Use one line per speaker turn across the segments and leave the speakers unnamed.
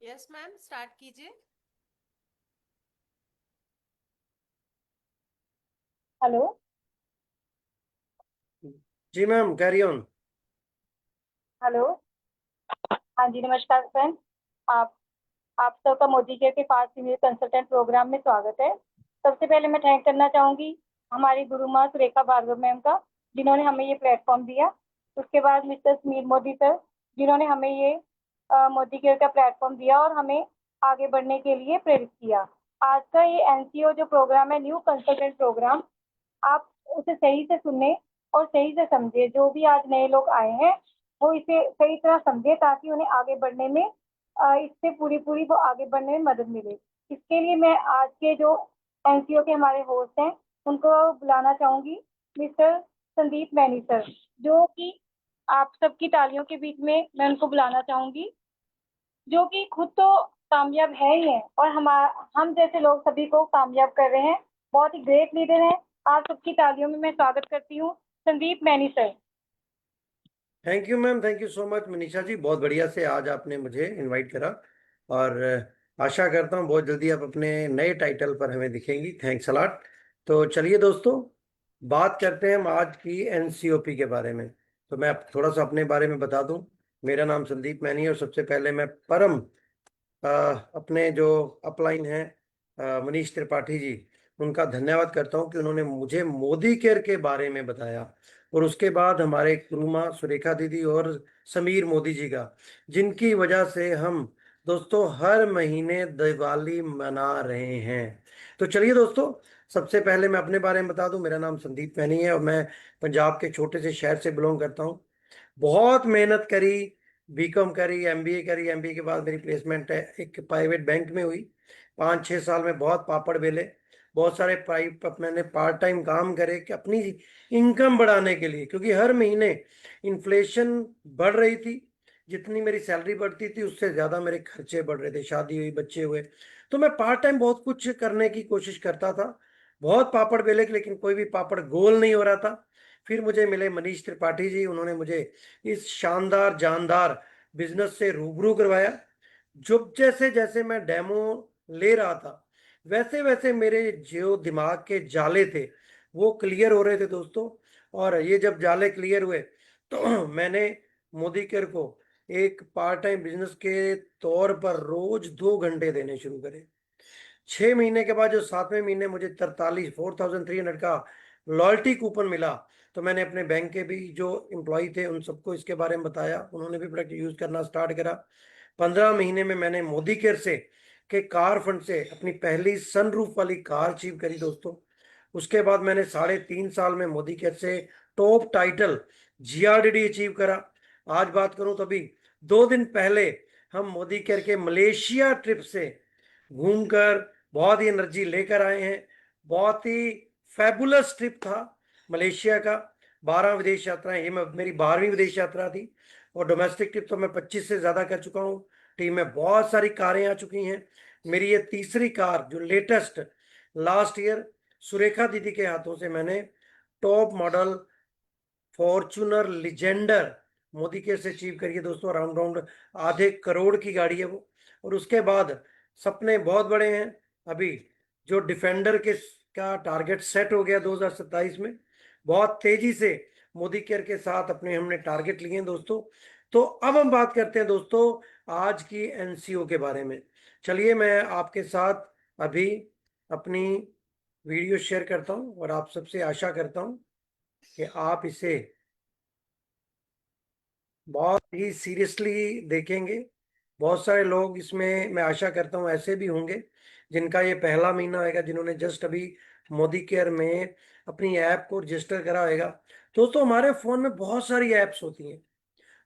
Yes ma'am, start कीजिए।
Hello.
जी ma'am, carry on.
Hello. हाँ जी, नमस्कार फ्रेंड। आप आप सबका मोदी केयर के 5 सीनियर कंसल्टेंट प्रोग्राम में स्वागत है। सबसे पहले मैं थैंक करना चाहूंगी हमारी गुरु माँ सुरेखा भार्गव मैम का, जिन्होंने हमें ये प्लेटफॉर्म दिया। उसके बाद मिस्टर समीर मोदी सर, जिन्होंने हमें ये मोदी केयर का प्लेटफॉर्म दिया और हमें आगे बढ़ने के लिए प्रेरित किया। आज का ये एनसीओ जो प्रोग्राम है, न्यू कंसल्टेंट प्रोग्राम, आप उसे सही से सुने और सही से समझे। जो भी आज नए लोग आए हैं वो इसे सही तरह समझे, ताकि उन्हें आगे बढ़ने में इससे पूरी पूरी वो आगे बढ़ने में मदद मिले। इसके लिए मैं आज के जो एनसीओ के हमारे होस्ट हैं उनको बुलाना चाहूंगी, मिस्टर संदीप मैनी सर, जो कि आप सबकी तालियों के बीच में मैं उनको बुलाना चाहूंगी, जो कि खुद तो कामयाब है ही है और हम जैसे लोग सभी को कामयाब कर रहे हैं। बहुत ही ग्रेट लीडर हैं। आप सबकी तालियों में मैं स्वागत करती हूँ Sandeep Maini sir.
Thank you ma'am, thank you so much Manisha ji. बहुत बढ़िया से आज आपने मुझे इनवाइट करा और आशा करता हूँ बहुत जल्दी आप अपने नए टाइटल पर हमें दिखेंगी। Thanks a lot. तो चलिए दोस्तों, बात करते हैं हम आज की एनसीओपी के बारे में। तो मैं थोड़ा सा अपने बारे में बता दूं। मेरा नाम संदीप मैनी है और सबसे पहले मैं परम अपने जो अपलाइन हैं मनीष त्रिपाठी जी, उनका धन्यवाद करता हूं कि उन्होंने मुझे मोदी केयर के बारे में बताया। और उसके बाद हमारे गुरुमा सुरेखा दीदी और समीर मोदी जी का, जिनकी वजह से हम दोस्तों हर महीने दिवाली मना रहे हैं। तो चलिए दोस्तों, सबसे पहले मैं अपने बारे में बता दूं। मेरा नाम संदीप मैनी है और मैं पंजाब के छोटे से शहर से बिलोंग करता हूं। बहुत मेहनत करी, बीकॉम करी, एमबीए करी। एमबीए के बाद मेरी प्लेसमेंट है एक प्राइवेट बैंक में हुई। 5-6 साल में बहुत पापड़ बेले, बहुत सारे प्राइवेट मैंने पार्ट टाइम काम करे कि अपनी इनकम बढ़ाने के लिए, क्योंकि हर महीने इन्फ्लेशन बढ़ रही थी। जितनी मेरी सैलरी बढ़ती थी उससे ज़्यादा मेरे खर्चे बढ़ रहे थे। शादी हुई, बच्चे हुए, तो मैं पार्ट टाइम बहुत कुछ करने की कोशिश करता था। बहुत पापड़ बेले लेकिन कोई भी पापड़ गोल नहीं हो रहा था। फिर मुझे मिले मनीष त्रिपाठी जी। उन्होंने मुझे इस शानदार जानदार बिजनेस से रूबरू करवाया। जब जैसे जैसे मैं डेमो ले रहा था, वैसे वैसे मेरे जो दिमाग के जाले थे वो क्लियर हो रहे थे दोस्तों। और ये जब जाले क्लियर हुए तो मैंने मोदी केयर को एक पार्ट टाइम बिजनेस के तौर पर रोज 2 घंटे देने शुरू करे। 6 महीने के बाद जो 7वें महीने मुझे 43,300 का लॉयल्टी कूपन मिला, तो मैंने अपने बैंक के भी जो एम्प्लॉय थे उन सबको इसके बारे में बताया। उन्होंने भी प्रोडक्ट यूज करना स्टार्ट करा। 15 महीने में मैंने मोदी केयर से के कार फंड से अपनी पहली सनरूफ वाली कार अचीव करी दोस्तों। उसके बाद मैंने 3.5 साल में मोदी केयर से टॉप टाइटल जीआरडीडी अचीव करा। आज बात करूं तो अभी 2 दिन पहले हम मोदी केयर के मलेशिया ट्रिप से घूमकर बहुत ही एनर्जी लेकर आए हैं। बहुत ही फैबुलस ट्रिप था मलेशिया का। 12 विदेश यात्राएं, ये मेरी 12वीं विदेश यात्रा थी। और डोमेस्टिक ट्रिप तो मैं 25 से ज्यादा कर चुका हूँ। टीम में बहुत सारी कारें आ चुकी हैं। मेरी ये तीसरी कार जो लेटेस्ट लास्ट ईयर सुरेखा दीदी के हाथों से मैंने top model Fortuner Lysander Modi के से अचीव करिए दोस्तों। अराउंड राउंड आधे करोड़ की गाड़ी है वो। और उसके बाद सपने बहुत बड़े हैं। अभी जो डिफेंडर के का टारगेट सेट हो गया 2027 में, बहुत तेजी से मोदी केयर के साथ अपने हमने टारगेट लिए हैं दोस्तों। तो अब हम बात करते हैं दोस्तों आज की एनसीओ के बारे में। चलिए मैं आपके साथ अभी अपनी वीडियो शेयर करता हूं और आप सबसे आशा करता हूं कि आप इसे बहुत ही सीरियसली देखेंगे। बहुत सारे लोग इसमें, मैं आशा करता हूँ, ऐसे भी होंगे जिनका ये पहला महीना आएगा, जिन्होंने जस्ट अभी मोदी केयर में अपनी ऐप को रजिस्टर करा होगा। दोस्तों हमारे फोन में बहुत सारी ऐप्स होती हैं।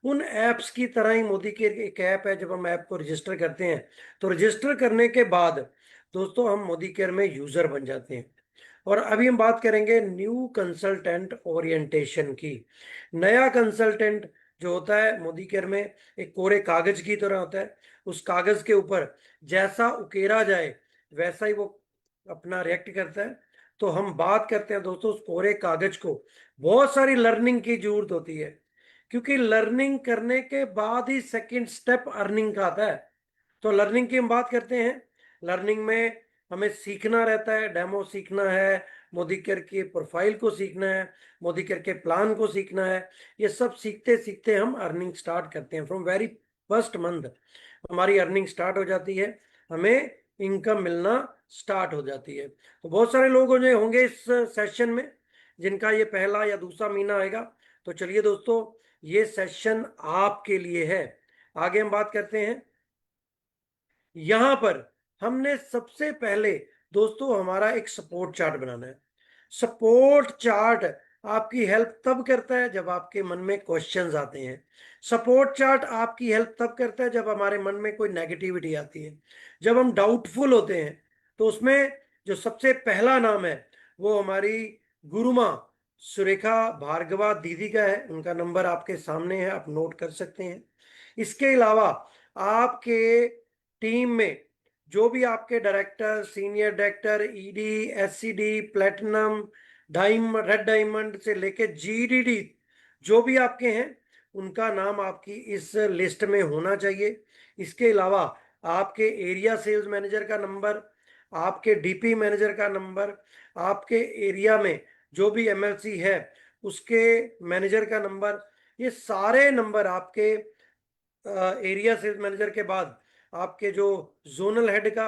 उन ऐप्स की तरह ही मोदी केयर एक ऐप है। जब हम ऐप को रजिस्टर करते हैं तो रजिस्टर करने के बाद दोस्तों हम मोदी केयर में यूजर बन जाते हैं। और अभी हम बात करेंगे न्यू कंसल्टेंट ओरिएंटेशन की। नया कंसल्टेंट जो होता है मोदी केयर में, एक कोरे कागज की तरह होता है। उस कागज के ऊपर जैसा उकेरा जाए वैसा ही वो अपना रिएक्ट करता है। तो हम बात करते हैं दोस्तों उस कोरे कागज को। बहुत सारी लर्निंग की जरूरत होती है, क्योंकि लर्निंग करने के बाद ही सेकंड स्टेप अर्निंग का आता है। तो लर्निंग की हम बात करते हैं। लर्निंग में हमें सीखना रहता है, डेमो सीखना है, मोदी केयर के प्रोफाइल को सीखना है, मोदी केयर के प्लान को सीखना है। ये सब सीखते सीखते हम अर्निंग स्टार्ट करते हैं। फ्रॉम वेरी फर्स्ट मंथ हमारी अर्निंग स्टार्ट हो जाती है, हमें इनकम मिलना स्टार्ट हो जाती है। तो बहुत सारे लोग होंगे इस सेशन में जिनका ये पहला या दूसरा महीना आएगा। तो चलिए दोस्तों, ये सेशन आपके लिए है। आगे हम बात करते हैं। यहां पर हमने सबसे पहले दोस्तों हमारा एक सपोर्ट चार्ट बनाना है। सपोर्ट चार्ट आपकी हेल्प तब करता है जब आपके मन में क्वेश्चंस आते हैं। सपोर्ट चार्ट आपकी हेल्प तब करता है जब हमारे मन में कोई नेगेटिविटी आती है, जब हम डाउटफुल होते हैं। तो उसमें जो सबसे पहला नाम है वो हमारी गुरुमा सुरेखा भार्गवा दीदी का है। उनका नंबर आपके सामने है, आप नोट कर सकते हैं। इसके अलावा आपके टीम में जो भी आपके director, senior director, ED, SCD, platinum, red diamond से लेके जीडीडी जो भी आपके हैं, उनका नाम आपकी इस लिस्ट में होना चाहिए। इसके अलावा आपके एरिया सेल्स मैनेजर का नंबर, आपके डीपी मैनेजर का नंबर, आपके एरिया में जो भी एमएलसी है उसके मैनेजर का नंबर, ये सारे नंबर आपके एरिया सेल्स मैनेजर के बाद आपके जो जोनल हेड का,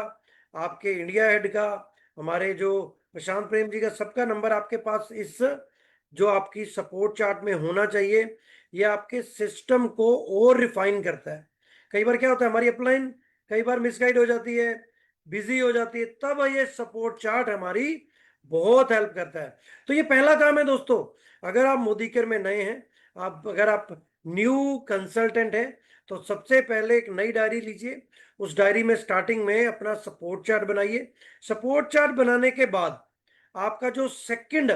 आपके इंडिया हेड का, हमारे जो प्रशांत प्रेम जी का, सबका नंबर आपके पास इस जो आपकी सपोर्ट चार्ट में होना चाहिए। ये आपके सिस्टम को और रिफाइन करता है। कई बार क्या होता है, हमारी अपलाइन कई बार मिसगाइड हो जाती है, बिजी हो जाती है, तब ये सपोर्ट चार्ट हमारी बहुत हेल्प करता है। तो ये पहला काम है दोस्तों। अगर आप मोदी केयर में नए हैं, अगर आप न्यू कंसल्टेंट हैं, तो सबसे पहले एक नई डायरी लीजिए। उस डायरी में स्टार्टिंग में अपना सपोर्ट चार्ट बनाइए। सपोर्ट चार्ट बनाने के बाद आपका जो सेकंड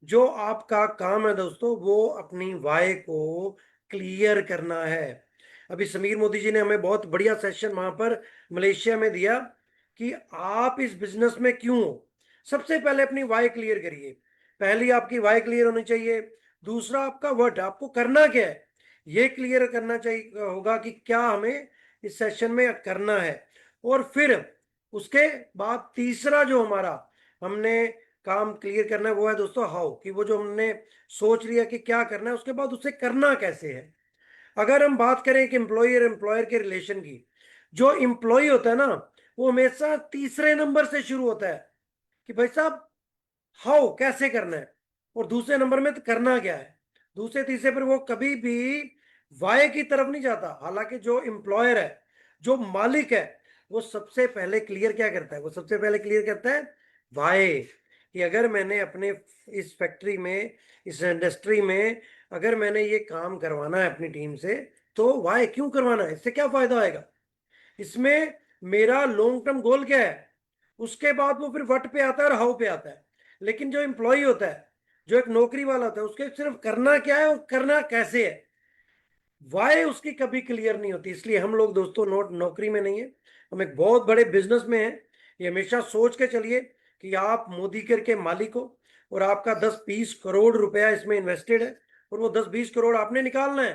जो आपका काम है दोस्तों, वो अपनी वाय को क्लियर करना है। अभी समीर मोदी जी ने हमें बहुत बढ़िया सेशन वहां पर मलेशिया में दिया कि आप इस बिजनेस में क्यों हो। सबसे पहले अपनी वाय क्लियर करिए। पहली आपकी वाय क्लियर होनी चाहिए। दूसरा आपका वर्ड, आपको करना क्या है ये क्लियर करना चाहिए होगा कि क्या हमें इस सेशन में करना है। और फिर उसके बाद तीसरा जो हमारा हमने काम क्लियर करना है वो है दोस्तों हाउ, कि वो जो हमने सोच लिया कि क्या करना है, उसके बाद उसे करना कैसे है। अगर हम बात करें कि एम्प्लॉय और एम्प्लॉयर के रिलेशन की, जो एम्प्लॉय होता है ना, वो हमेशा तीसरे नंबर से शुरू होता है कि भाई साहब हाउ कैसे करना है, और दूसरे नंबर में तो करना क्या है। दूसरे तीसरे पर वो कभी भी वाय की तरफ नहीं जाता। हालांकि जो एम्प्लॉयर है, जो मालिक है, वो सबसे पहले क्लियर क्या करता है, वो सबसे पहले क्लियर करता है वाय, कि अगर मैंने अपने इस फैक्ट्री में, इस इंडस्ट्री में अगर मैंने ये काम करवाना है अपनी टीम से, तो वाय क्यों करवाना है, इससे क्या फायदा आएगा, इसमें मेरा लॉन्ग टर्म गोल क्या है। उसके बाद वो फिर वट पे आता है और हाउ पे आता है। लेकिन जो एम्प्लॉय होता है, जो एक नौकरी वाला होता है, उसके सिर्फ करना क्या है और करना कैसे है, वाई उसकी कभी क्लियर नहीं होती। इसलिए हम लोग दोस्तों नौकरी में नहीं है, हम एक बहुत बड़े बिजनेस में हैं। ये हमेशा सोच के चलिए कि आप मोदी केयर के मालिक हो और आपका 10-20 करोड़ रुपया इसमें इन्वेस्टेड है, और वो 10-20 करोड़ आपने निकालना है।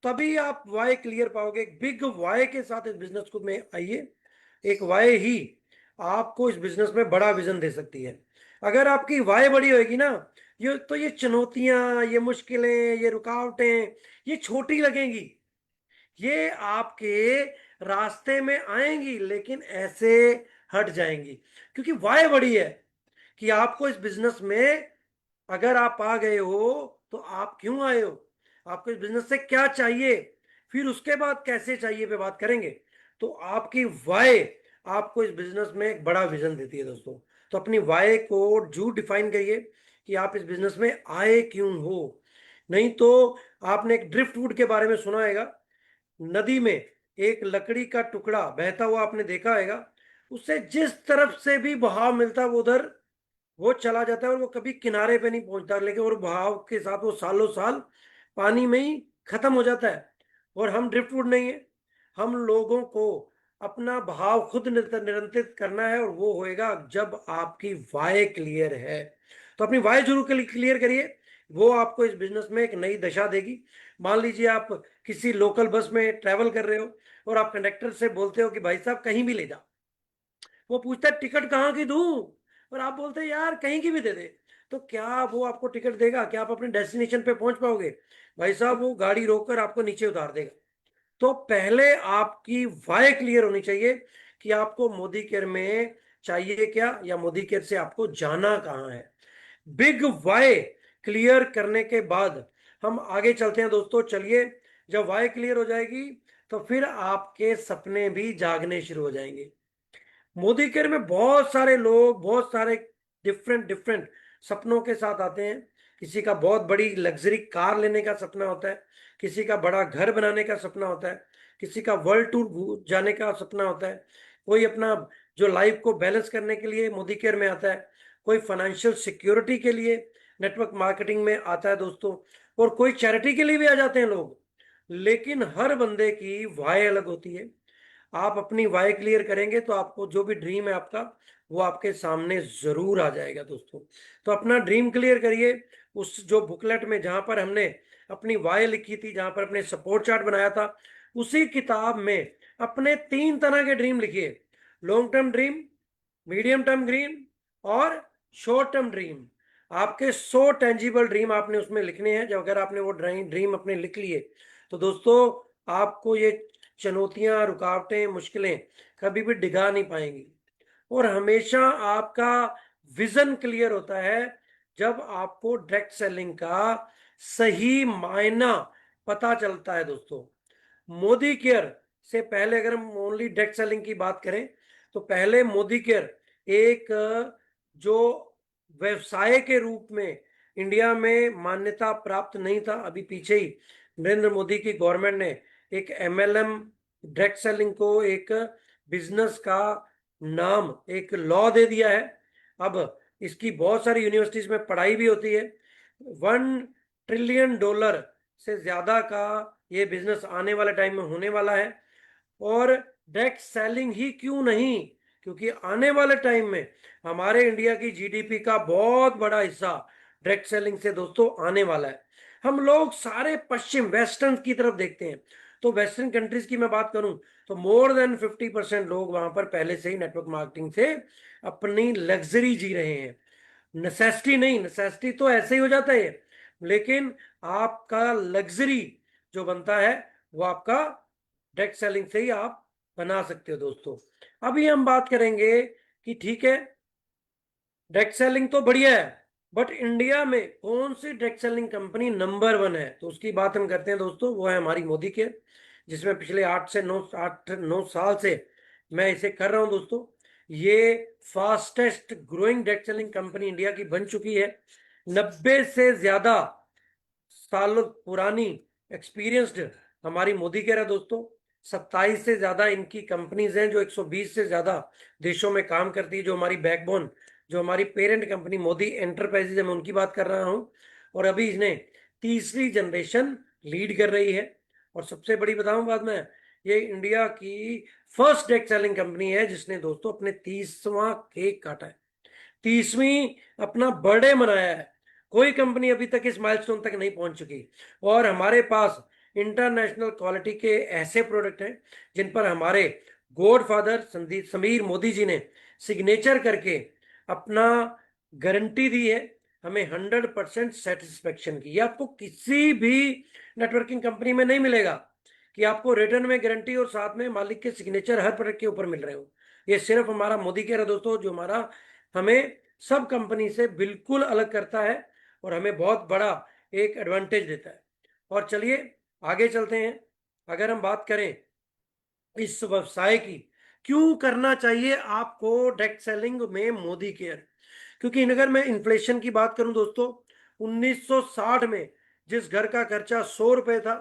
तभी आप वाई क्लियर पाओगे। एक बिग वाई के साथ इस बिजनेस को में आइए। एक वाई ही आपको इस बिजनेस में बड़ा विजन दे सकती है। अगर आपकी वाई बड़ी होगी ना, ये चुनौतियां, ये मुश्किलें, ये रुकावटें, ये छोटी लगेंगी, ये आपके रास्ते में आएंगी लेकिन ऐसे हट जाएंगी। क्योंकि वाई बड़ी है कि आपको इस बिजनेस में अगर आप आ गए हो तो आप क्यों आए हो, आपको इस बिजनेस से क्या चाहिए, फिर उसके बाद कैसे चाहिए पे बात करेंगे। तो आपकी वाय आपको इस बिजनेस में एक बड़ा विजन देती है दोस्तों। तो अपनी वाय को जरूर डिफाइन करिए कि आप इस बिजनेस में आए क्यों हो। नहीं तो आपने एक ड्रिफ्ट वुड के बारे में सुना हैगा, नदी में एक लकड़ी का टुकड़ा बहता हुआ आपने देखा हैगा, उससे जिस तरफ से भी बहाव मिलता है वो उधर वो चला जाता है और वो कभी किनारे पे नहीं पहुंचता, लेकिन और बहाव के साथ वो सालों साल पानी में ही खत्म हो जाता है। और हम ड्रिफ्टवुड नहीं है, हम लोगों को अपना भाव खुद नियंत्रित करना है, और वो होएगा जब आपकी वाय क्लियर है। तो अपनी वाय जरूर क्लियर करिए। वो आपको इस बिजनेस में एक नई दशा देगी। मान लीजिए आप किसी लोकल बस में ट्रैवल कर रहे हो और आप कंडक्टर से बोलते हो कि भाई साहब कहीं भी ले जाओ, वो पूछता है टिकट कहाँ की दूं, और आप बोलते हैं यार कहीं की भी दे दे, तो क्या वो आपको टिकट देगा? क्या आप अपने डेस्टिनेशन पे पहुंच पाओगे? भाई साहब वो गाड़ी रोककर आपको नीचे उतार देगा। तो पहले आपकी वाय क्लियर होनी चाहिए कि आपको मोदी केयर में चाहिए क्या, या मोदी केयर से आपको जाना कहाँ है। बिग वाई क्लियर करने के बाद हम आगे चलते हैं दोस्तों। चलिए, जब वाई क्लियर हो जाएगी तो फिर आपके सपने भी जागने शुरू हो जाएंगे। मोदी केयर में बहुत सारे लोग बहुत सारे डिफरेंट डिफरेंट सपनों के साथ आते हैं। किसी का बहुत बड़ी लग्जरी कार लेने का सपना होता है, किसी का बड़ा घर बनाने का सपना होता है, किसी का वर्ल्ड टूर जाने का सपना होता है, कोई अपना जो लाइफ को बैलेंस करने के लिए मोदी केयर में आता है, कोई फाइनेंशियल सिक्योरिटी के लिए नेटवर्क मार्केटिंग में आता है दोस्तों, और कोई चैरिटी के लिए भी आ जाते हैं लोग। लेकिन हर बंदे की वाय अलग होती है। आप अपनी वाई क्लियर करेंगे तो आपको जो भी ड्रीम है आपका, वो आपके सामने जरूर आ जाएगा दोस्तों। तो अपना ड्रीम क्लियर करिए। उस जो बुकलेट में जहां पर हमने अपनी वाई लिखी थी, जहां पर अपने सपोर्ट चार्ट बनाया था, उसी किताब में अपने 3 तरह के ड्रीम लिखिए। Long term dream, medium term dream और शॉर्ट टर्म ड्रीम। आपके 100 टेंजिबल ड्रीम आपने उसमें लिखने हैं। जब अगर आपने वो ड्रीम अपने लिख लिए तो दोस्तों आपको ये चुनौतियां, रुकावटें, मुश्किलें कभी भी डिगा नहीं पाएंगी। और हमेशा आपका विजन क्लियर होता है जब आपको डायरेक्ट सेलिंग का सही मायना पता चलता है दोस्तों। मोदी केयर से पहले अगर हम ओनली डायरेक्ट सेलिंग की बात करें तो पहले मोदी केयर एक जो व्यवसाय के रूप में इंडिया में मान्यता प्राप्त नहीं था। अभी पीछे ही नरेंद्र मोदी की गवर्नमेंट ने एक एमएलएम डायरेक्ट सेलिंग को एक बिजनेस का नाम, एक लॉ दे दिया है। अब इसकी बहुत सारी यूनिवर्सिटीज में पढ़ाई भी होती है। $1 ट्रिलियन से ज्यादा का ये बिजनेस आने वाले टाइम में होने वाला है। और डायरेक्ट सेलिंग ही क्यों नहीं, क्योंकि आने वाले टाइम में हमारे इंडिया की जीडीपी का बहुत बड़ा हिस्सा डायरेक्ट सेलिंग से दोस्तों आने वाला है। हम लोग सारे पश्चिम वेस्टर्न की तरफ देखते हैं, तो वेस्टर्न कंट्रीज की मैं बात करूं तो मोर देन 50% लोग वहां पर पहले से ही नेटवर्क मार्केटिंग से अपनी लग्जरी जी रहे हैं। नेसेसिटी नहीं, नेसेसिटी तो ऐसे ही हो जाता है, लेकिन आपका लग्जरी जो बनता है वो आपका डायरेक्ट सेलिंग से ही आप बना सकते हो दोस्तों। अभी हम बात करेंगे कि ठीक है, डायरेक्ट सेलिंग तो बढ़िया है, बट इंडिया में कौन सी डायरेक्ट सेलिंग कंपनी नंबर 1 है, तो उसकी बात हम करते हैं दोस्तों। वो है हमारी मोदी केयर, जिसमें पिछले 8 से 9 साल से मैं इसे कर रहा हूं दोस्तों। ये fastest growing direct selling company India की बन चुकी है। 90 से ज्यादा साल पुरानी एक्सपीरियंस्ड हमारी मोदी केयर है दोस्तों। 27 से ज्यादा इनकी कंपनीज हैं जो 120 से ज्यादा देशों में काम करती है। जो हमारी बैकबोन, जो हमारी पेरेंट कंपनी मोदी एंटरप्राइजेज है, मैं उनकी बात कर रहा हूं। और अभी इन्हें तीसरी जनरेशन लीड कर रही है। और सबसे बड़ी बताऊं बात मैं, ये इंडिया की फर्स्ट डायरेक्ट सेलिंग कंपनी है जिसने दोस्तों अपने 30वां केक काटा है, 30वीं अपना बर्थडे मनाया है। कोई कंपनी अभी तक इस माइलस्टोन तक नहीं पहुंच चुकी। और हमारे पास इंटरनेशनल क्वालिटी के ऐसे प्रोडक्ट हैं जिन पर हमारे गॉडफादर संदीप समीर मोदी जी ने सिग्नेचर करके अपना गारंटी दी है, हमें 100% सेटिस्फेक्शन की। ये आपको किसी भी नेटवर्किंग कंपनी में नहीं मिलेगा कि आपको रिटर्न में गारंटी और साथ में मालिक के सिग्नेचर हर प्रोडक्ट के ऊपर मिल रहे हो। ये सिर्फ हमारा मोदी केयर है दोस्तों, जो हमारा हमें सब कंपनी से बिल्कुल अलग करता है और हमें बहुत बड़ा एक एडवांटेज देता है। और चलिए आगे चलते हैं। अगर हम बात करें इस व्यवसाय की, क्यों करना चाहिए आपको डायरेक्ट सेलिंग में मोदी केयर, क्योंकि अगर मैं इन्फ्लेशन की बात करूं दोस्तों, 1960 में जिस घर का खर्चा 100 रुपए था,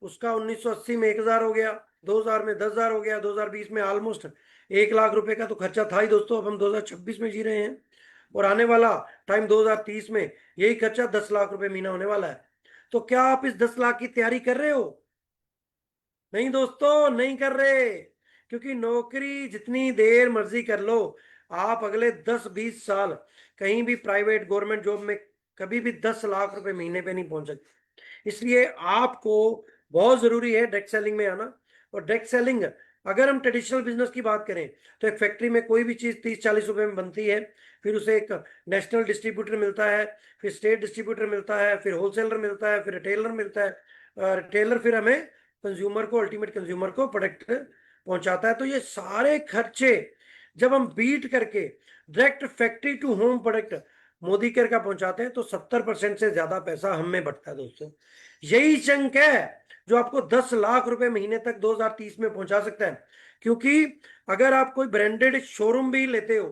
उसका 1980 में 1000 हो गया, 2000 में 10,000 हो गया, 2020 में ऑलमोस्ट 1 लाख रुपए का तो खर्चा था ही दोस्तों। अब हम 2026 में जी रहे हैं और आने वाला टाइम 2030 में यही खर्चा 10 लाख रुपए महीना होने वाला है। तो क्या आप इस 10 लाख की तैयारी कर रहे हो? नहीं दोस्तों, नहीं कर रहे। क्योंकि नौकरी जितनी देर मर्जी कर लो, आप अगले 10-20 साल कहीं भी प्राइवेट गवर्नमेंट जॉब में कभी भी 10 लाख रुपए महीने पे नहीं पहुंच सकते। इसलिए आपको बहुत जरूरी है डायरेक्ट सेलिंग में आना। और डायरेक्ट सेलिंग, अगर हम ट्रेडिशनल बिजनेस की बात करें तो एक फैक्ट्री में कोई भी चीज 30-40 रुपए में बनती है, फिर उसे एक नेशनल डिस्ट्रीब्यूटर मिलता है, फिर स्टेट डिस्ट्रीब्यूटर मिलता है, फिर होलसेलर मिलता है, फिर रिटेलर मिलता है, रिटेलर फिर हमें कंज्यूमर को, अल्टीमेट कंज्यूमर को प्रोडक्ट पहुंचाता है। तो ये सारे खर्चे जब हम बीट करके direct factory to home product Modicare का पहुंचाते हैं तो 70% से ज्यादा पैसा हम में बढ़ता है दोस्तों। यही चंक है जो आपको 10 लाख रुपए महीने तक 2030 में पहुंचा सकता है। क्योंकि अगर आप कोई ब्रांडेड शोरूम भी लेते हो,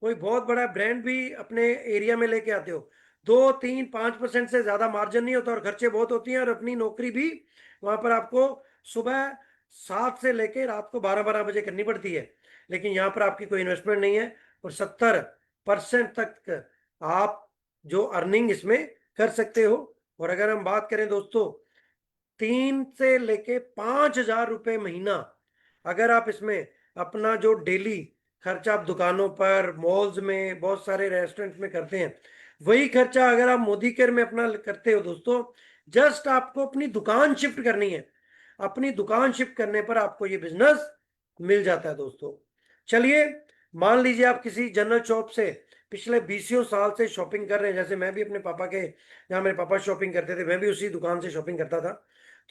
कोई बहुत बड़ा ब्रांड भी अपने एरिया में लेके आते हो, 2-3-5% से ज्यादा मार्जिन नहीं होता और खर्चे बहुत होती हैं। और अपनी नौकरी भी वहां पर आपको सुबह 7 से लेके रात को 12-12 बजे करनी पड़ती है, लेकिन यहाँ पर आपकी कोई इन्वेस्टमेंट नहीं है और 70% तक आप जो अर्निंग इसमें कर सकते हो। और अगर हम बात करें दोस्तों 3 से लेके 5,000 रुपए महीना, अगर आप इसमें अपना जो डेली खर्चा आप दुकानों पर, मॉल्स में, बहुत सारे रेस्टोरेंट में करते हैं, वही खर्चा अगर आप मोदी केयर में अपना करते हो दोस्तों, जस्ट आपको अपनी दुकान शिफ्ट करनी है, अपनी दुकान शिफ्ट करने पर आपको ये बिजनेस मिल जाता है दोस्तों। चलिए, मान लीजिए आप किसी जनरल शॉप से पिछले 20 साल से शॉपिंग कर रहे हैं, जैसे मैं भी अपने पापा के, जहाँ मेरे पापा शॉपिंग करते थे, मैं भी उसी दुकान से शॉपिंग करता था।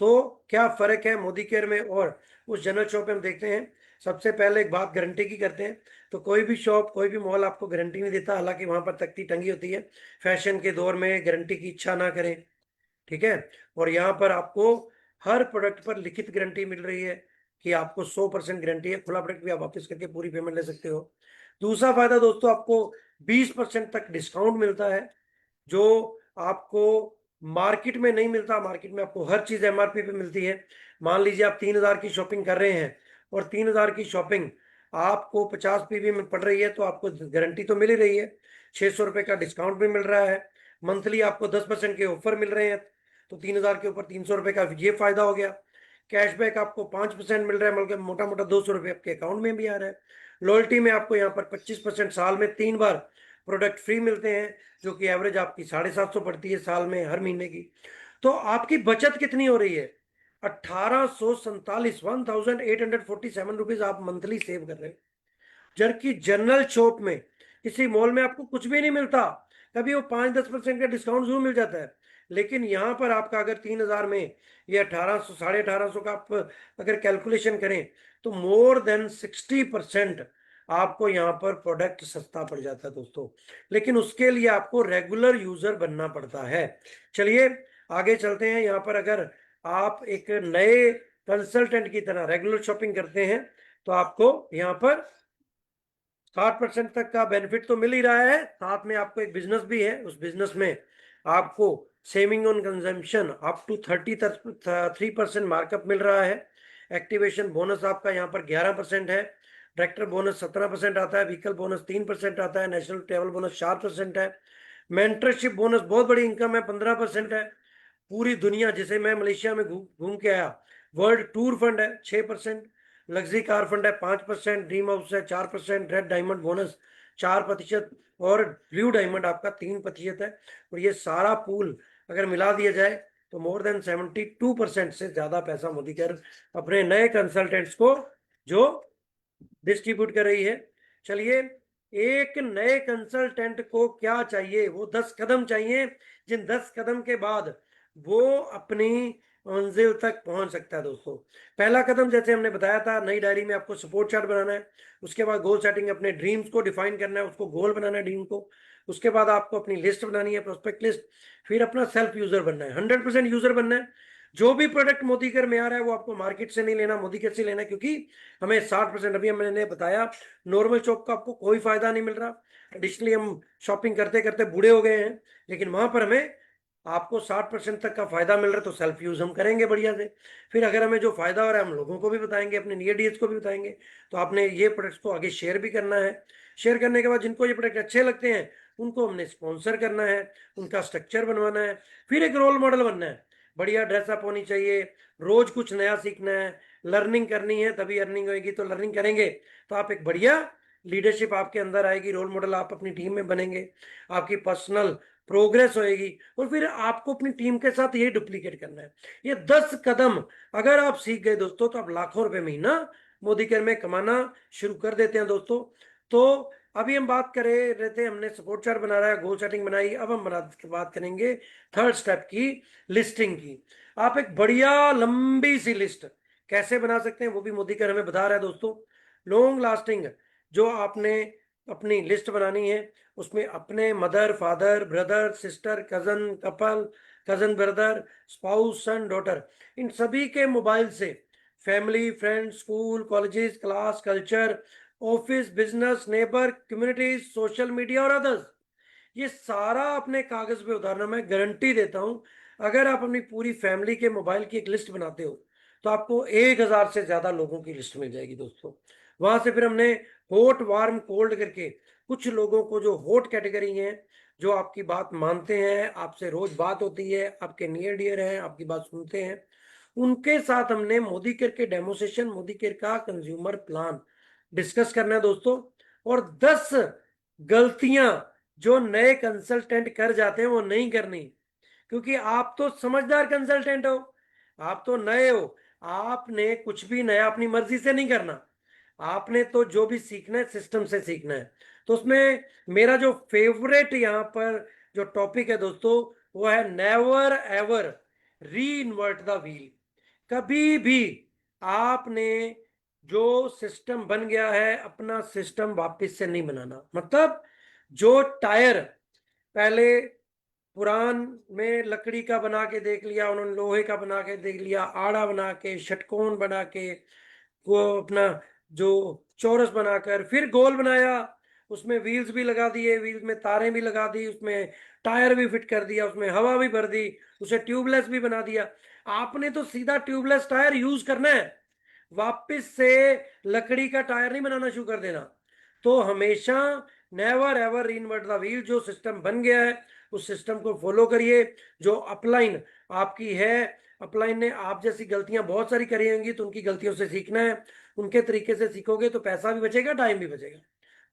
तो क्या फर्क है मोदी केयर में और उस जनरल शॉप में? हम देखते हैं, सबसे पहले एक बात गारंटी की करते हैं। तो कोई भी शॉप, कोई भी मॉल आपको गारंटी नहीं देता, हालांकि वहां पर तख्ती टंगी होती है, फैशन के दौर में गारंटी की इच्छा ना करें, ठीक है। और यहाँ पर आपको हर प्रोडक्ट पर लिखित गारंटी मिल रही है कि आपको 100% गारंटी है, खुला प्रोडक्ट भी आप वापस करके पूरी पेमेंट ले सकते हो। दूसरा फायदा दोस्तों, आपको 20% तक डिस्काउंट मिलता है, जो आपको मार्केट में नहीं मिलता। मार्केट में आपको हर चीज एमआरपी पे मिलती है। मान लीजिए आप 3,000 की शॉपिंग कर रहे हैं और 3,000 की शॉपिंग आपको 50 पीवी में पड़ रही है, तो आपको गारंटी तो मिल ही रही है, 600 रुपए का डिस्काउंट भी मिल रहा है, मंथली आपको 10% के ऑफर मिल रहे हैं, तो 3,000 के ऊपर 300 रुपए का ये फायदा हो गया। कैशबैक आपको 5% मिल रहा है, मतलब मोटा मोटा 200 रुपये आपके अकाउंट में भी आ रहा है। लॉयल्टी में आपको यहाँ पर 25% साल में 3 बार प्रोडक्ट फ्री मिलते हैं, जो कि एवरेज आपकी 750 पड़ती है साल में, हर महीने की। तो आपकी बचत कितनी हो रही है? 1847 1847 रुपीज आप मंथली सेव कर रहे हैं। जबकि जनरल शॉप में, किसी मॉल में आपको कुछ भी नहीं मिलता, कभी वो 5-10% का डिस्काउंट जरूर मिल जाता है, लेकिन यहाँ पर आपका अगर 3,000 में ये 1,800 1850 का आप अगर कैलकुलेशन करें तो मोर देन 60% आपको यहाँ पर प्रोडक्ट सस्ता पड़ जाता है दोस्तों। लेकिन उसके लिए आपको रेगुलर यूजर बनना पड़ता है। चलिए आगे चलते हैं। यहाँ पर अगर आप एक नए कंसल्टेंट की तरह रेगुलर शॉपिंग करते हैं तो आपको यहाँ पर 60% तक का बेनिफिट तो मिल ही रहा है, साथ में आपको एक बिजनेस भी है, उस बिजनेस में आपको saving on consumption up to 33% markup मिल रहा है। एक्टिवेशन बोनस आपका यहाँ पर 11% है, डायरेक्टर बोनस 17% आता है, व्हीकल बोनस 3% आता है, नेशनल ट्रेवल बोनस 4% है, मेंटरशिप बोनस बहुत बड़ी इनकम है 15% है, पूरी दुनिया, जैसे मैं मलेशिया में घूम के आया, वर्ल्ड टूर फंड है 6%, लग्जरी कार फंड है 5%, ड्रीम हाउस है 4%, रेड डायमंड बोनस 4% और ब्लू डायमंड आपका 3% है। और ये सारा पूल अगर मिला दिया जाए तो मोर देन 72% से ज्यादा पैसा मोदी केयर अपने नए कंसल्टेंट्स को जो डिस्ट्रीब्यूट कर रही है। चलिए, एक नए कंसल्टेंट को क्या चाहिए? वो 10 कदम चाहिए, जिन 10 कदम के बाद वो अपनी मंजिल तक पहुंच सकता है दोस्तों। पहला कदम जैसे हमने बताया था, नई डायरी में आपको सपोर्ट चार्ट बनाना है, उसके बाद गोल सेटिंग, अपने ड्रीम्स को डिफाइन करना है, उसको गोल बनाना है ड्रीम को, उसके बाद आपको अपनी लिस्ट बनानी है, प्रोस्पेक्ट लिस्ट, फिर अपना सेल्फ यूजर बनना है, 100% यूजर बनना है। जो भी प्रोडक्ट मोदी केयर में आ रहा है वो आपको मार्केट से नहीं लेना, मोदी केयर से लेना है, क्योंकि हमें 60%, अभी मैंने बताया, नॉर्मल शॉप का आपको कोई फायदा नहीं मिल रहा। एडिशनली हम शॉपिंग करते करते बूढ़े हो गए हैं, लेकिन वहां पर हमें आपको 60% तक का फायदा मिल रहा है, तो सेल्फ यूज हम करेंगे बढ़िया से। फिर अगर हमें जो फायदा हो रहा है हम लोगों को भी बताएंगे, अपने नियर डीएच को भी बताएंगे। तो आपने ये प्रोडक्ट्स को आगे शेयर भी करना है। शेयर करने के बाद जिनको ये प्रोडक्ट अच्छे लगते हैं उनको हमने स्पॉन्सर करना है, उनका स्ट्रक्चर बनवाना है, फिर एक रोल मॉडल बनना है। बढ़िया ड्रेसअप होनी चाहिए, रोज कुछ नया सीखना है, लर्निंग करनी है, तभी अर्निंग होगी। तो लर्निंग करेंगे तो आप एक बढ़िया लीडरशिप आपके अंदर आएगी, रोल मॉडल आप अपनी टीम में बनेंगे, आपकी पर्सनल प्रोग्रेस होएगी, और फिर आपको अपनी टीम के साथ ये डुप्लीकेट करना है। ये 10 कदम अगर आप सीख गए दोस्तों, तो आप लाखों रुपए महीना मोदी केयर में कमाना शुरू कर देते हैं दोस्तों। तो अभी हम बात करें रहते, हमने सपोर्ट चार्ट बना रहा है, गोल सेटिंग बनाई, अब हम बात करेंगे थर्ड स्टेप की, लिस्टिंग की। आप एक बढ़िया लंबी सी लिस्ट कैसे बना सकते हैं, वो भी मोदी केयर हमें बता रहा है दोस्तों। लॉन्ग लास्टिंग जो आपने अपनी लिस्ट बनानी है, उसमें अपने mother, father, brother, sister, cousin, couple, cousin brother, spouse, son, daughter, इन सभी के मोबाइल से family, friends, school, colleges, class, culture, office, business, neighbour, communities, social media और अदर्स, ये सारा अपने कागज पे उतारना। मैं गारंटी देता हूं, अगर आप अपनी पूरी फैमिली के मोबाइल की एक लिस्ट बनाते हो, तो आपको 1,000 से ज्यादा लोगों की लिस्ट मिल जाएगी दोस्तों। वहां से फिर हमने हॉट, वार्म, कोल्ड करके कुछ लोगों को, जो हॉट कैटेगरी हैं, जो आपकी बात मानते हैं, आपसे रोज बात होती है, आपके नियर डियर हैं, आपकी बात सुनते हैं, उनके साथ हमने मोदी केयर के डेमोस्ट्रेशन, मोदी केयर का कंज्यूमर प्लान डिस्कस करना है दोस्तों। और 10 गलतियां जो नए कंसल्टेंट कर जाते हैं वो नहीं करनी, क्योंकि आप तो समझदार कंसल्टेंट हो, आप तो नए हो, आपने कुछ भी नया अपनी मर्जी से नहीं करना, आपने तो जो भी सीखना है सिस्टम से सीखना है। तो उसमें मेरा जो फेवरेट यहाँ पर जो टॉपिक है दोस्तों, वो है नेवर एवर री इन्वर्ट द व्हील। कभी भी आपने जो सिस्टम बन गया है, अपना सिस्टम वापस से नहीं बनाना। मतलब जो टायर पहले पुरान में लकड़ी का बना के देख लिया उन्होंने, लोहे का बना के देख लिया, आड़ा बना के, षटकोण बना के, वो अपना जो चौरस बनाकर फिर गोल बनाया, उसमें व्हील्स भी लगा दिए, व्हील्स में तारें भी लगा दी, उसमें टायर भी फिट कर दिया, उसमें हवा भी भर दी, उसे ट्यूबलेस भी बना दिया। आपने तो सीधा ट्यूबलेस टायर यूज करना है, वापस से लकड़ी का टायर नहीं बनाना शुरू कर देना। तो हमेशा नेवर एवर रीइन्वर्ट द व्हील। जो सिस्टम बन गया है उस सिस्टम को फॉलो करिए। जो अपलाइन आपकी है, अपलाइन ने आप जैसी गलतियां बहुत सारी करी होंगी, तो उनकी गलतियों से सीखना है, उनके तरीके से सीखोगे तो पैसा भी बचेगा, टाइम भी बचेगा।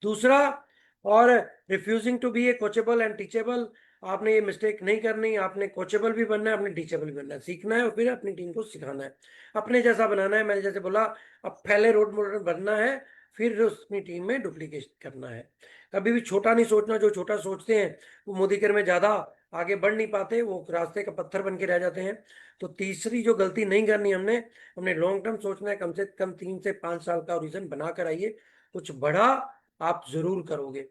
दूसरा, और refusing to be a coachable and teachable, आपने ये मिस्टेक नहीं करनी, आपने कोचेबल भी बनना है, अपने टीचेबल भी बनना है, सीखना है और फिर अपनी टीम को सिखाना है, अपने जैसा बनाना है। मैंने जैसे बोला, अब पहले रोल मॉडल बनना है, फिर अपनी टीम में डुप्लीकेट करना है। कभी भी छोटा नहीं सोचना। जो छोटा सोचते हैं वो मोदी केयर में ज्यादा आगे बढ़ नहीं पाते, वो रास्ते का पत्थर बन के रह जाते हैं। तो तीसरी जो गलती नहीं करनी हमने, हमने लॉन्ग टर्म सोचना है, कम से कम 3 से 5 साल का ओरिजिन बना कर आइए, कुछ बड़ा आप जरूर करोगे।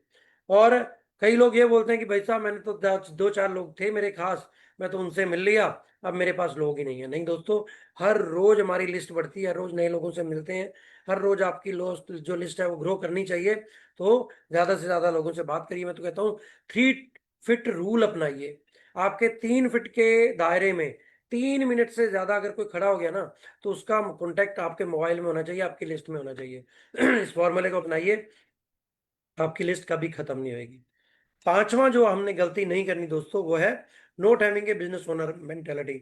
और कई लोग ये बोलते हैं कि भाई साहब, मैंने तो 2-4 लोग थे मेरे खास, मैं तो उनसे मिल लिया, अब मेरे पास लोग ही नहीं है। नहीं दोस्तों, हर रोज हमारी लिस्ट बढ़ती है, हर रोज नए लोगों से मिलते हैं, हर रोज आपकी जो लिस्ट है वो ग्रो करनी चाहिए। तो ज्यादा से ज्यादा लोगों से बात करिए। मैं तो कहता हूँ 3 फीट रूल अपनाइए। आपके 3 फीट के दायरे में 3 मिनट से ज्यादा अगर कोई खड़ा हो गया ना, तो उसका कॉन्टेक्ट आपके मोबाइल में होना चाहिए, आपकी लिस्ट में होना चाहिए। इस फॉर्मूले को अपनाइए, आपकी लिस्ट कभी खत्म नहीं होगी। पांचवा जो हमने गलती नहीं करनी दोस्तों, वो है not having a business owner mentality.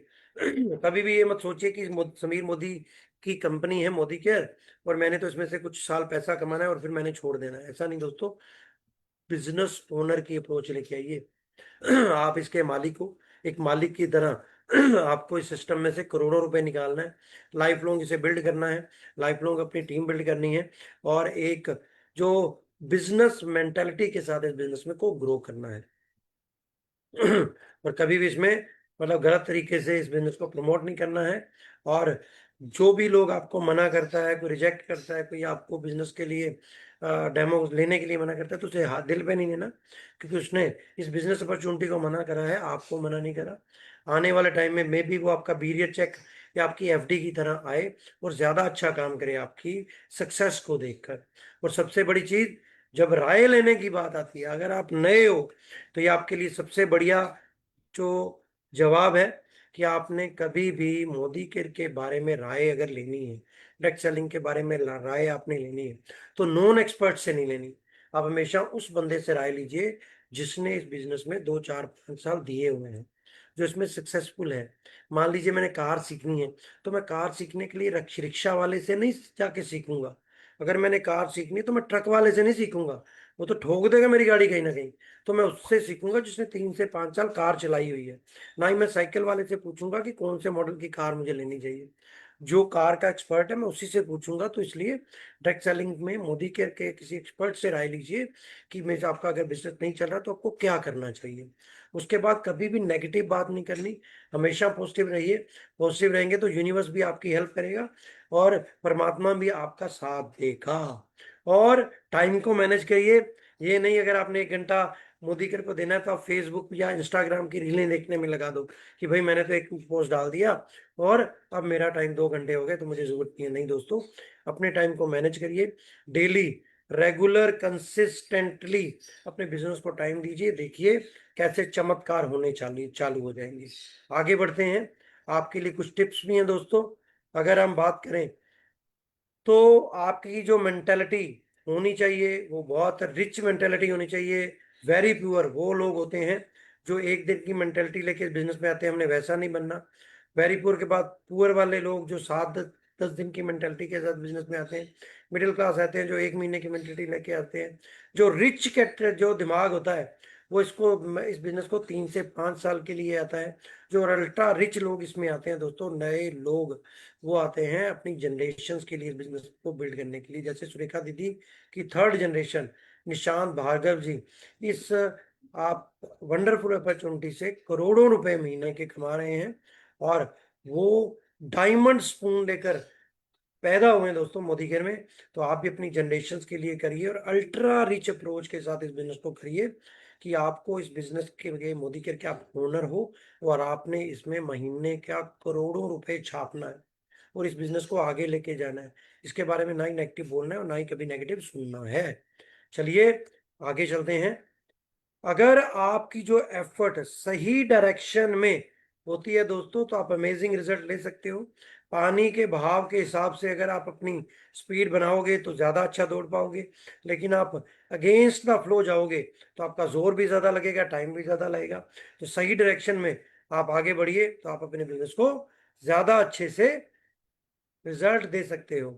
कभी भी ये मत सोचिए कि समीर मोदी की कंपनी है मोदी केयर, और मैंने तो इसमें से कुछ साल पैसा कमाना है और फिर मैंने छोड़ देना है। ऐसा नहीं दोस्तों, बिजनेस ओनर की अप्रोच लेके आइए। आप इसके मालिक हो, एक मालिक की तरह आपको इस सिस्टम में से करोड़ों रुपए निकालना है, लाइफ लॉन्ग इसे बिल्ड करना है, लाइफ लॉन्ग अपनी टीम बिल्ड करनी है, और एक जो बिजनेस मेंटालिटी के साथ इस बिजनेस में को ग्रो करना है। और कभी भी इसमें मतलब गलत तरीके से इस बिजनेस को प्रमोट नहीं करना है। और जो भी लोग आपको मना करता है, कोई रिजेक्ट करता है, कोई आपको बिजनेस के लिए डेमो लेने के लिए मना करता है, तो उसे हाथ दिल पे नहीं लेना, क्योंकि उसने इस बिजनेस अपॉर्चुनिटी को मना करा है, आपको मना नहीं करा। आने वाले टाइम में मे बी वो आपका पीरियड चेक या आपकी एफडी की तरह आए और ज्यादा अच्छा काम करे आपकी सक्सेस को देखकर। और सबसे बड़ी चीज, जब राय लेने की बात आती है, अगर आप नए हो, तो ये आपके लिए सबसे बढ़िया जो जवाब है कि आपने कभी भी मोदी केयर के बारे में राय अगर लेनी है, डायरेक्ट सेलिंग के बारे में राय आपने लेनी है, तो नॉन एक्सपर्ट से नहीं लेनी। आप हमेशा उस बंदे से राय लीजिए जिसने इस बिजनेस में 2-4-5 साल दिए हुए हैं, जो इसमें सक्सेसफुल है। मान लीजिए मैंने कार सीखनी है, तो मैं कार सीखने के लिए रिक्शा वाले से नहीं जाके सीखूंगा। अगर मैंने कार सीखनी है तो मैं ट्रक वाले से नहीं सीखूंगा, वो तो ठोक देगा मेरी गाड़ी कहीं ना कहीं। तो मैं उससे सीखूंगा जिसने 3 से 5 साल कार चलाई हुई है। ना ही मैं साइकिल वाले से पूछूंगा कि कौन से मॉडल की कार मुझे लेनी चाहिए। जो कार का एक्सपर्ट है मैं उसी से पूछूंगा। तो इसलिए डायरेक्ट सेलिंग में मोदी केयर के किसी एक्सपर्ट से राय लीजिए कि मेरे आपका अगर बिजनेस नहीं चल रहा तो आपको क्या करना चाहिए। उसके बाद कभी भी नेगेटिव बात नहीं करनी, हमेशा पॉजिटिव रहिए। पॉजिटिव रहेंगे तो यूनिवर्स भी आपकी हेल्प करेगा और परमात्मा भी आपका साथ देगा। और टाइम को मैनेज करिए। ये नहीं अगर आपने 1 घंटा मोदी केयर को देना है तो आप फेसबुक या इंस्टाग्राम की रीलें देखने में लगा दो कि भाई मैंने तो एक पोस्ट डाल दिया और अब मेरा टाइम 2 घंटे हो गए तो मुझे जरूरत नहीं है। नहीं दोस्तों, अपने टाइम को मैनेज करिए। डेली रेगुलर कंसिस्टेंटली अपने बिजनेस को टाइम दीजिए। देखिए कैसे चमत्कार होने चालू चालू हो जाएंगे। आगे बढ़ते हैं। आपके लिए कुछ टिप्स भी हैं दोस्तों। अगर हम बात करें तो आपकी जो मेंटेलिटी होनी चाहिए वो बहुत रिच मेंटेलिटी होनी चाहिए। वेरी प्योर वो लोग होते हैं जो एक दिन की मेंटेलिटी लेके बिजनेस में आते हैं। हमने वैसा नहीं बनना। वेरी पुअर के बाद पुअर वाले लोग जो 7-10 दिन की मेंटेलिटी के साथ बिजनेस में आते हैं। मिडिल क्लास आते हैं जो 1 महीने की मेंटेलिटी लेके आते हैं। जो रिच कैट जो दिमाग होता है वो इस बिजनेस को 3 से 5 साल के लिए आता है। जो अल्ट्रा रिच लोग इसमें आते हैं दोस्तों, नए लोग, वो आते हैं अपनी जनरेशन के लिए बिजनेस को बिल्ड करने के लिए। जैसे सुरेखा दीदी की 3rd जनरेशन निशांत भार्गव जी इस आप वंडरफुल अपॉर्चुनिटी से करोड़ों रुपए महीने के कमा रहे हैं। और वो डायमंड स्पून लेकर पैदा हुए हैं दोस्तों मोदी केयर में। तो आप भी अपनी जनरेशन के लिए करिए और अल्ट्रा रिच अप्रोच के साथ इस बिजनेस को करिए कि आपको इस बिजनेस के लिए मोदी केयर के आप ओनर हो और आपने इसमें महीने का करोड़ों रुपए छापना है और इस बिजनेस को आगे लेके जाना है। इसके बारे में ना ही नेगेटिव बोलना है और ना ही कभी नेगेटिव सुनना है। चलिए आगे चलते हैं। अगर आपकी जो एफर्ट सही डायरेक्शन में होती है दोस्तों तो आप अमेजिंग रिजल्ट ले सकते हो। पानी के बहाव के हिसाब से अगर आप अपनी स्पीड बनाओगे तो ज्यादा अच्छा दौड़ पाओगे। लेकिन आप अगेंस्ट द फ्लो जाओगे तो आपका जोर भी ज्यादा लगेगा, टाइम भी ज्यादा लगेगा। तो सही डायरेक्शन में आप आगे बढ़िए तो आप अपने बिजनेस को ज्यादा अच्छे से रिजल्ट दे सकते हो।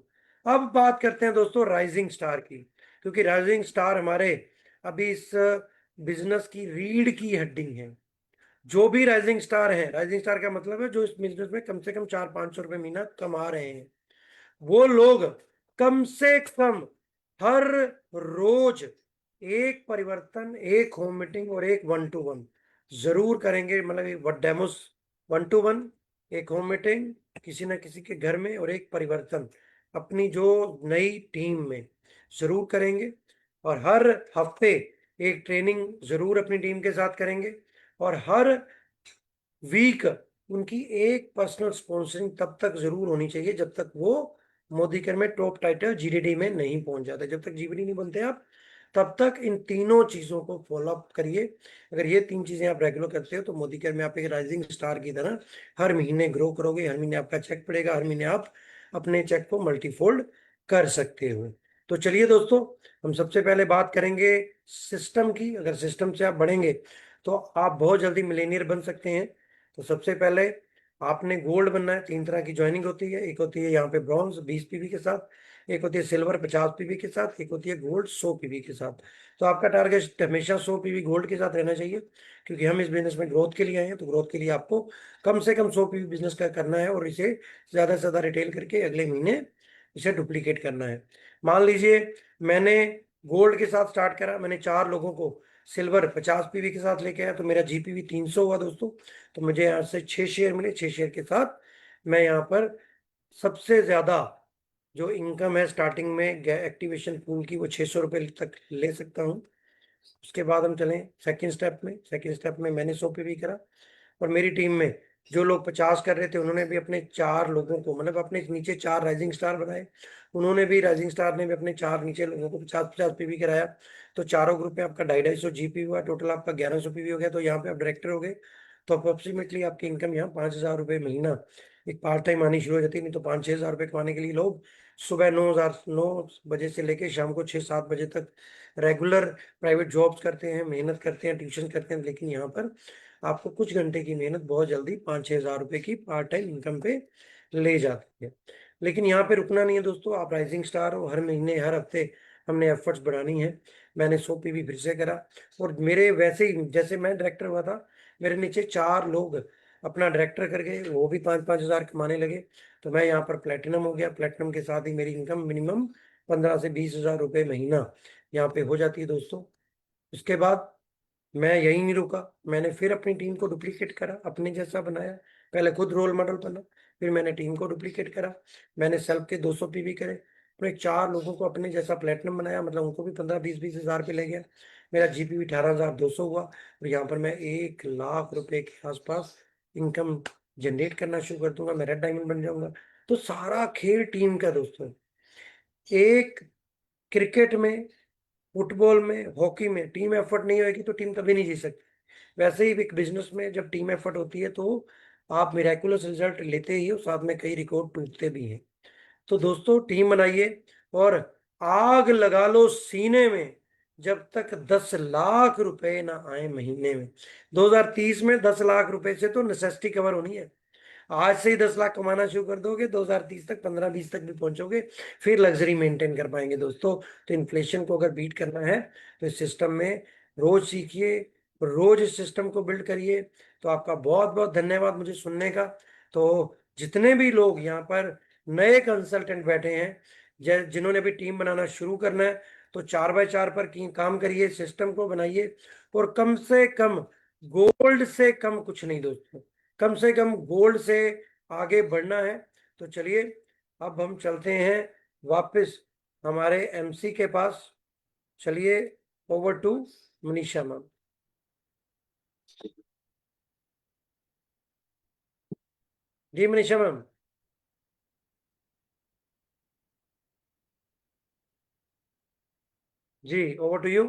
अब बात करते हैं दोस्तों राइजिंग स्टार की, क्योंकि राइजिंग स्टार हमारे अभी इस बिजनेस की रीढ़ की हड्डी है। जो भी राइजिंग स्टार है, राइजिंग स्टार का मतलब है जो इस बिजनेस में कम से कम 400-500 रुपए महीना कमा रहे हैं, वो लोग कम से कम हर रोज एक परिवर्तन, एक होम मीटिंग और एक 1-to-1 जरूर करेंगे। मतलब एक डेमोस 1-to-1, एक होम मीटिंग किसी ना किसी के घर में और एक परिवर्तन अपनी जो नई टीम में जरूर करेंगे। और हर हफ्ते एक ट्रेनिंग जरूर अपनी टीम के साथ करेंगे। और हर वीक उनकी एक पर्सनल स्पॉन्सरिंग तब तक जरूर होनी चाहिए जब तक वो मोदी केयर में टॉप टाइटल जीडीडी में नहीं पहुंच जाते। जब तक जीडीडी नहीं बनते आप तब तक इन तीनों चीजों को फॉलो अप करिए। अगर ये 3 चीजें आप रेगुलर करते हो तो मोदी केयर में आप एक राइजिंग स्टार की तरह हर महीने ग्रो करोगे। हर महीने आपका चेक पड़ेगा, हर महीने आप अपने चेक को मल्टीफोल्ड कर सकते हो। तो चलिए दोस्तों, हम सबसे पहले बात करेंगे सिस्टम की। अगर सिस्टम से आप बढ़ेंगे तो आप बहुत जल्दी मिलेनियर बन सकते हैं। तो सबसे पहले आपने गोल्ड बनना है। 3 तरह की ज्वाइनिंग होती है। एक होती है यहाँ पे ब्रॉन्ज 20 पीवी के साथ, एक होती है सिल्वर 50 पीवी के साथ, एक होती है गोल्ड 100 पीवी के साथ। तो आपका टारगेट हमेशा 100 पीवी गोल्ड के साथ रहना चाहिए, क्योंकि हम इस बिजनेस में ग्रोथ के लिए आए हैं। तो ग्रोथ के लिए आपको कम से कम 100 पीवी बिजनेस का करना है और इसे ज्यादा से ज्यादा रिटेल करके अगले महीने इसे डुप्लीकेट करना है। मान लीजिए मैंने गोल्ड के साथ स्टार्ट करा, मैंने 4 लोगों को सिल्वर 50 पीवी के साथ लेके आया तो मेरा जीपीवी 300 हुआ दोस्तों। तो मुझे यहाँ से 6 शेयर मिले। 6 शेयर के साथ मैं यहाँ पर सबसे ज्यादा जो इनकम है स्टार्टिंग में एक्टिवेशन पूल की वो 600 रुपये तक ले सकता हूँ। उसके बाद हम चलें सेकंड स्टेप में। सेकंड स्टेप में मैंने 100 पीवी करा और मेरी टीम में जो लोग 50 कर रहे थे उन्होंने भी अपने 4 लोगों को, मतलब अपने नीचे 4 राइजिंग स्टार बनाए। उन्होंने भी, राइजिंग स्टार ने भी अपने 4 नीचे लोगों को 50-50 पीवी कराया। तो चारों ग्रुप में आपका 250-250 जीपी हुआ। टोटल आपका 1100 पीवी हो गया। तो यहाँ पे आप डायरेक्टर हो गए। तो अप्रोक्सीमेटली आपकी इनकम यहाँ 5,000 रुपये महीना एक पार्ट टाइम आनी शुरू हो जाती है। नहीं तो 5-6 हज़ार रुपये कमाने के लिए लोग सुबह 9 बजे से लेकर शाम को 6-7 बजे तक रेगुलर प्राइवेट जॉब्स करते हैं, मेहनत करते हैं, ट्यूशन करते हैं। लेकिन यहाँ पर आपको कुछ घंटे की मेहनत बहुत जल्दी 5-6 हज़ार रुपए की पार्ट टाइम इनकम पे ले जाती है। लेकिन यहाँ पे रुकना नहीं है दोस्तों। आप राइजिंग स्टार हो, हर महीने हर हफ्ते हमने एफर्ट्स बढ़ानी है। मैंने 100 पीवी फिर से करा, और मेरे वैसे ही जैसे मैं डायरेक्टर हुआ था, मेरे नीचे 4 लोग अपना डायरेक्टर कर गए, वो भी 5-5 हज़ार कमाने लगे। तो मैं यहाँ पर प्लेटिनम हो गया। प्लेटिनम के साथ ही मेरी इनकम मिनिमम 15 से 20 हज़ार रुपये महीना यहाँ पे हो जाती है दोस्तों। उसके बाद मैं यही नहीं रुका, मैंने फिर अपनी टीम को डुप्लीकेट करा, अपने जैसा बनाया। पहले खुद रोल मॉडल बना, फिर मैंने टीम को डुप्लीकेट करा। मैंने सेल्फ के 200 पीवी करे, फिर 4 लोगों को अपने जैसा प्लेटिनम बनाया, मतलब उनको भी 15-20 20 हज़ार पे ले गया। मेरा जीपी भी 18,200 हुआ, और यहाँ पर मैं 1 लाख रुपए के आसपास इनकम जनरेट करना शुरू कर दूंगा, मैं रेड डायमंड बन जाऊंगा। तो सारा खेल टीम का दोस्तों। एक क्रिकेट में, फुटबॉल में, हॉकी में टीम एफर्ट नहीं होगी तो टीम कभी नहीं जीत सकती। वैसे ही एक बिजनेस में जब टीम एफर्ट होती है तो आप मिराकुलस रिजल्ट लेते ही हो, साथ में कई रिकॉर्ड टूटते भी हैं। तो दोस्तों टीम बनाइए, और आग लगा लो सीने में, जब तक 10 लाख रुपए ना आए महीने में। 2030 में 10 लाख रुपए से तो नेसेसिटी कवर होनी है। आज से ही 10 लाख कमाना शुरू कर दोगे, 2030 तक 15-20 तक भी पहुंचोगे, फिर लग्जरी मेंटेन कर पाएंगे दोस्तों। तो इन्फ्लेशन को अगर बीट करना है तो इस सिस्टम में रोज सीखिए, रोज इस सिस्टम को बिल्ड करिए। तो आपका बहुत बहुत धन्यवाद मुझे सुनने का। तो जितने भी लोग यहाँ पर नए कंसल्टेंट बैठे हैं, जिन्होंने भी टीम बनाना शुरू करना है, तो 4x4 पर काम करिए, सिस्टम को बनाइए, और कम से कम गोल्ड से कम कुछ नहीं दोस्तों, कम से कम गोल्ड से आगे बढ़ना है। तो चलिए अब हम चलते हैं वापस हमारे एमसी के पास। चलिए, ओवर टू मनीषा मैम। जी मनीषा मैम। जी, ओवर टू यू।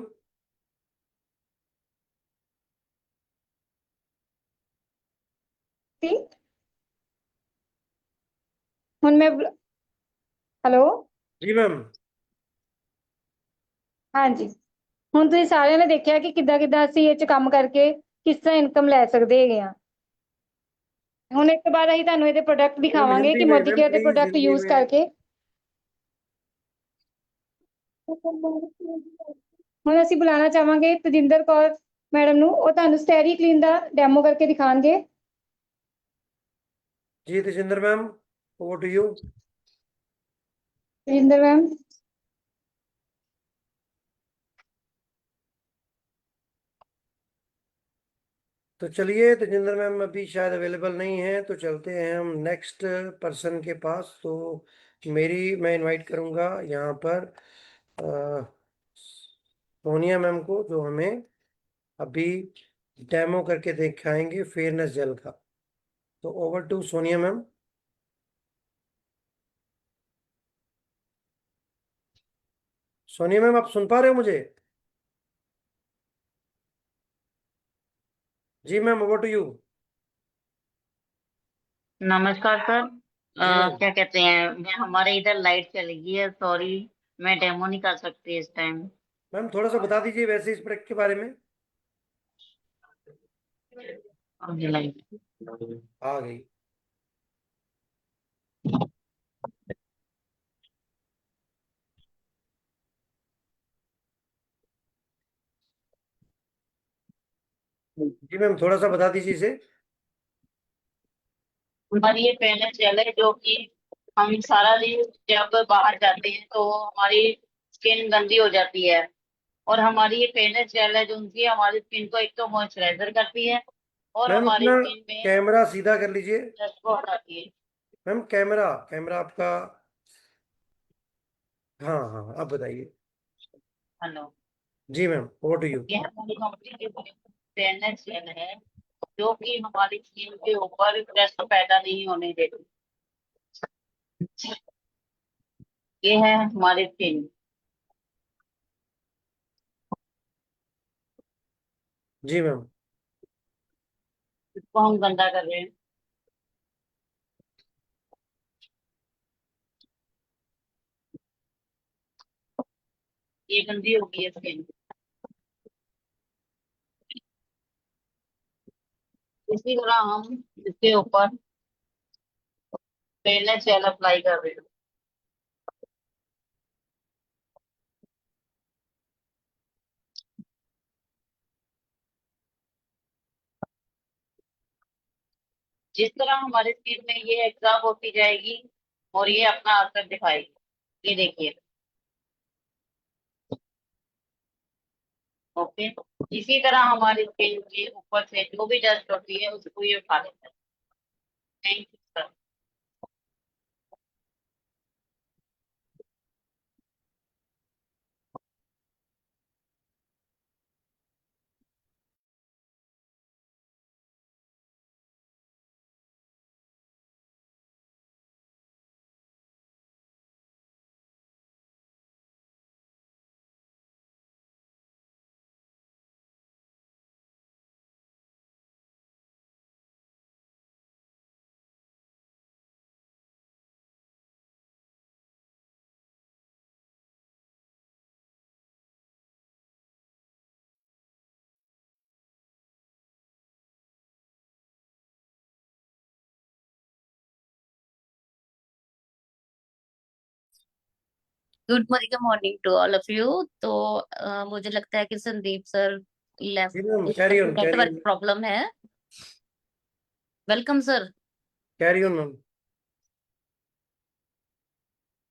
ठीक। ਹੁਣ ਮੈਂ ਹੈਲੋ।
जी मैम।
ਹਾਂਜੀ, ਹੁਣ ਤੁਸੀਂ ਸਾਰਿਆਂ ਨੇ ਦੇਖਿਆ ਕਿ ਕਿੱਦਾਂ ਕਿੱਦਾਂ ਅਸੀਂ ਇਹ 'ਚ ਕੰਮ ਕਰਕੇ ਕਿਸ ਤਰ੍ਹਾਂ ਇਨਕਮ ਲੈ ਸਕਦੇ ਹੈਗੇ ਆ। ਹੁਣ ਇਸ ਤੋਂ ਬਾਅਦ ਅਸੀਂ ਤੁਹਾਨੂੰ ਇਹਦੇ ਪ੍ਰੋਡਕਟ
मैम
ਦਿਖਾਵਾਂਗੇ
हिंदी
ਕਿ
में,
ਮੋਦੀ
मैम
ਕੇਅਰ ਦੇ
प्लीज
ਪ੍ਰੋਡਕਟ
हिंदी
ਯੂਜ਼
में।
ਕਰਕੇ ਹੁਣ ਅਸੀਂ ਬੁਲਾਉਣਾ ਚਾਹਾਂਗੇ ਤਜਿੰਦਰ ਕੌਰ ਮੈਡਮ ਨੂੰ, ਉਹ ਤੁਹਾਨੂੰ ਸਟੈਰੀ ਕਲੀਨ ਦਾ ਡੈਮੋ ਕਰਕੇ ਦਿਖਾਣਗੇ।
जी Tejinder ma'am, over to you.
Tejinder ma'am.
तो चलिए, तेजिंदर मैम अभी शायद अवेलेबल नहीं है, तो चलते हैं हम नेक्स्ट पर्सन के पास। तो मैं इनवाइट करूंगा यहाँ पर सोनिया मैम को, जो हमें अभी डेमो करके दिखाएंगे फेयरनेस जेल का। तो over to Sonia ma'am. Sonia ma'am, आप सुन पा रहे हो मुझे? जी मैम, ओवर टू यू।
नमस्कार सर।
जी मैम।
क्या कहते हैं, मैं हमारे इधर लाइट चली गई है, सॉरी। मैं डेमो नहीं कर सकती इस टाइम।
मैम थोड़ा सा बता दीजिए वैसे इस प्रोडक्ट के बारे में।
मुझे लाइट।
आ गई। जी मैम, थोड़ा सा बता दीजिए इसे।
हमारी ये पहले जेल है जो कि हम सारा दिन जब बाहर जाते हैं तो हमारी स्किन गंदी हो जाती है। और हमारी ये फेयरनेस जेल है जो उनकी हमारी स्किन को एक तो मॉइस्चराइजर करती है और
मैम
हमारी
अपना
स्किन में
कैमरा सीधा कर लीजिए।
डस्ट को हटाती है।
मैम कैमरा कैमरा आपका। हाँ हाँ, आप बताइए।
हेलो।
जी मैम, ओवर टू यू।
ये हमारी कंपनी की फेयरनेस जेल है जो कि हमारी स्किन के ऊपर डस्ट पैदा नहीं होने देती। ये है हमारे स्किन।
जी मैम।
इसको हम गंदा कर रहे हैं। ये गंदी होगी है स्किन। इसी तरह हम इसके ऊपर पहले जेल अप्लाई कर रहे हैं। जिस तरह हमारे स्किन में ये एब्जॉर्ब होती जाएगी और ये अपना असर दिखाएगी। ये देखिए। ओके। इसी तरह हमारी स्किन के ऊपर से जो भी डस्ट होती है उसको ये उठा लेता है। Thank you sir.
Good morning to all of you. तो मुझे लगता है कि संदीप सर लेफ्ट,
जी ma'am, carry on, carry
network
on,
problem है। Welcome sir.
Carry on ma'am.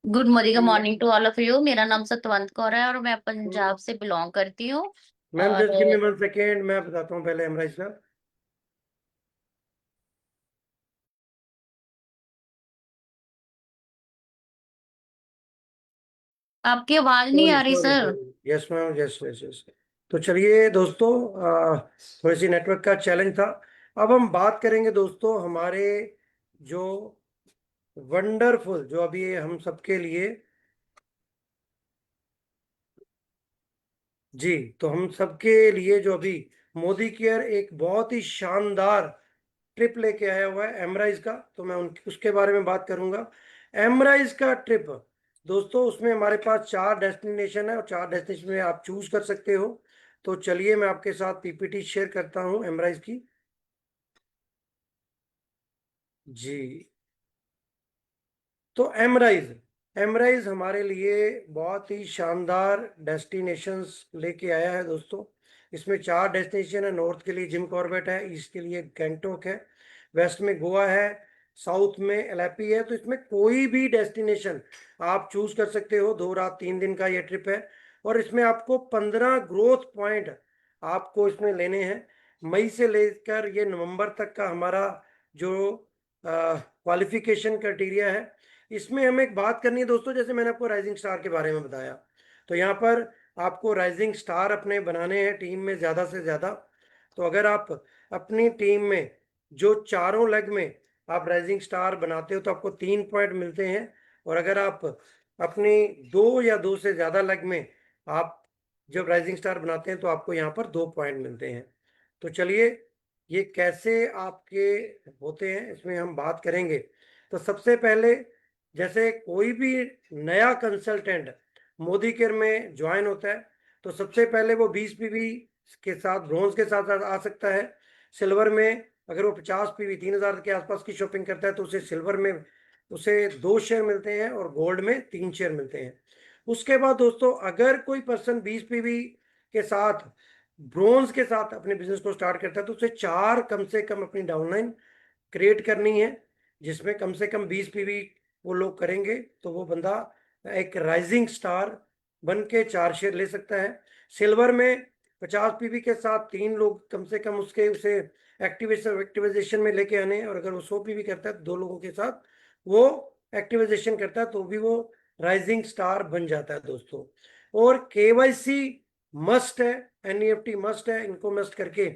Good morning to all of you. मेरा नाम सतवंत कौर है और मैं पंजाब से बिलोंग करती हूँ।
मैम
और
जस्ट गिव मी 1 सेकेंड, मैं बताता हूँ पहले एमराइज का।
आपकी आवाज नहीं
सॉरी
आ रही
sorry
sir.
Sorry, yes ma'am, yes yes yes. तो चलिए दोस्तों, थोड़ी सी नेटवर्क का चैलेंज था। अब हम बात करेंगे दोस्तों हमारे जो वंडरफुल, जो अभी ये हम सबके लिए, जी, तो हम सबके लिए जो अभी मोदी केयर एक बहुत ही शानदार ट्रिप लेके आया हुआ है एमराइज का, तो मैं उसके बारे में बात करूंगा। एमराइज का ट्रिप दोस्तों, उसमें हमारे पास 4 डेस्टिनेशन है और 4 डेस्टिनेशन में आप चूज कर सकते हो। तो चलिए मैं आपके साथ पीपीटी शेयर करता हूं एमराइज की। जी, तो एमराइज, एमराइज हमारे लिए बहुत ही शानदार डेस्टिनेशंस लेके आया है दोस्तों। इसमें 4 डेस्टिनेशन है। नॉर्थ के लिए जिम कॉर्बेट है, ईस्ट के लिए गैंगटॉक है, वेस्ट में गोवा है, साउथ में एलएपी है। तो इसमें कोई भी डेस्टिनेशन आप चूज कर सकते हो। 2 रात 3 दिन का ये ट्रिप है और इसमें आपको 15 ग्रोथ पॉइंट आपको इसमें लेने हैं। मई से लेकर ये नवंबर तक का हमारा जो क्वालिफिकेशन क्राइटेरिया है। इसमें हमें एक बात करनी है दोस्तों, जैसे मैंने आपको राइजिंग स्टार के बारे में बताया, तो यहाँ पर आपको राइजिंग स्टार अपने बनाने हैं टीम में ज़्यादा से ज़्यादा। तो अगर आप अपनी टीम में जो चारों लेग में आप राइजिंग स्टार बनाते हो तो आपको 3 पॉइंट मिलते हैं। और अगर आप अपनी 2 या 2 से ज़्यादा लेग में आप जब राइजिंग स्टार बनाते हैं तो आपको यहाँ पर 2 पॉइंट मिलते हैं। तो चलिए, ये कैसे आपके होते हैं इसमें हम बात करेंगे। तो सबसे पहले, जैसे कोई भी नया कंसल्टेंट मोदी केयर में ज्वाइन होता है तो सबसे पहले वो 20 पीवी के साथ, ब्रॉन्ज के साथ आ सकता है। सिल्वर में अगर वो 50 पीवी 3000 के आसपास की शॉपिंग करता है तो उसे सिल्वर में उसे 2 शेयर मिलते हैं और गोल्ड में 3 शेयर मिलते हैं। उसके बाद दोस्तों, अगर कोई पर्सन 20 पीवी के साथ, ब्रॉन्ज के साथ अपने बिजनेस को स्टार्ट करता है तो उसे 4 कम से कम अपनी डाउनलाइन क्रिएट करनी है, जिसमें कम से कम 20 पीवी वो लोग करेंगे तो वो बंदा एक राइजिंग स्टार बन के 4 शेयर ले सकता है। सिल्वर में 50 पीवी के साथ 3 लोग कम से कम उसे एक्टिवेशन में लेके आने हैं। और अगर वो 100 पीवी करता है तो 2 लोगों के साथ वो एक्टिवेशन करता है तो भी वो राइजिंग स्टार बन जाता है दोस्तों। और केवाईसी मस्ट है, एनईएफटी मस्ट है। इनको मस्ट करके